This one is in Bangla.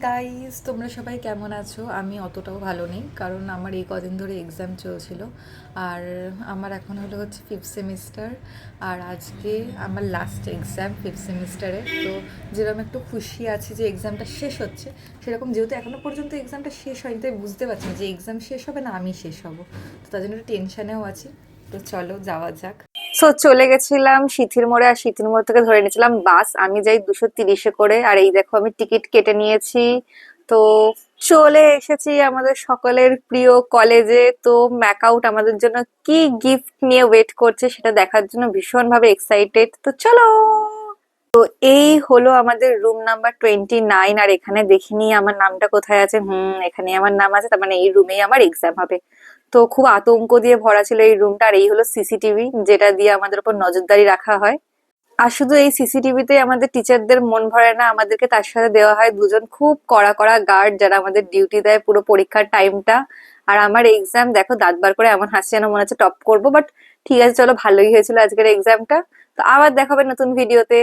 গাইস, তোমরা সবাই কেমন আছো? আমি অতটাও ভালো নেই, কারণ আমার এই কদিন ধরে এক্সাম চলছিল। আর আমার এখন হচ্ছে ফিফথ সেমিস্টার। আর আজকে আমার লাস্ট এক্সাম ফিফথ সেমিস্টারে। তো যেরকম একটু খুশি আছি যে এক্সামটা শেষ হচ্ছে, সেরকম যেহেতু এখনও পর্যন্ত এক্সামটা শেষ হয়নি, তাই বুঝতে পারছি না যে এক্সাম শেষ হবে না আমি শেষ হব। তো তার জন্য একটু টেনশানেও আছি। তো চলো যাওয়া যাক। চলে গেছিলাম সিথির মোড়ে, আর সিথির মোড় থেকে ধরে নিয়েছিলাম বাস। আমি যাই 230-এ করে, আর এই দেখো আমি টিকিট কেটে নিয়েছি। তো চলে এসেছি আমাদের সকলের প্রিয় কলেজে। তো ম্যাকআউট আমাদের জন্য কি গিফট নিয়ে ওয়েট করছে সেটা দেখার জন্য ভীষণ ভাবে এক্সাইটেড। তো চলো। এই হলো আমাদের রুম নাম্বার 29। আর এখানে দেখিনি আমার নামটা কোথায় আছে। এখানে আমার নাম আছে, তার মানে এই রুমেই আমার এক্সাম হবে। তো খুব আতঙ্ক দিয়ে ভরা ছিল এই রুমটা। আর এই হলো সিসিটিভি, যেটা দিয়ে আমাদের উপর নজরদারি রাখা হয়। আর শুধু এই সিসিটিভিতে আমাদের টিচারদের মন ভরে না, আমাদেরকে তার সাথে দেওয়া হয় দুজন খুব কড়া কড়া গার্ড, যারা আমাদের ডিউটি দেয় পুরো পরীক্ষার টাইমটা। আর আমার এক্সাম দেখো, দাঁত বার করে এমন হাসি যেন মনে হচ্ছে টপ করবো, বাট ঠিক আছে, চলো, ভালোই হয়েছিল আজকের এক্সামটা। তো আবার দেখাবে নতুন ভিডিওতে।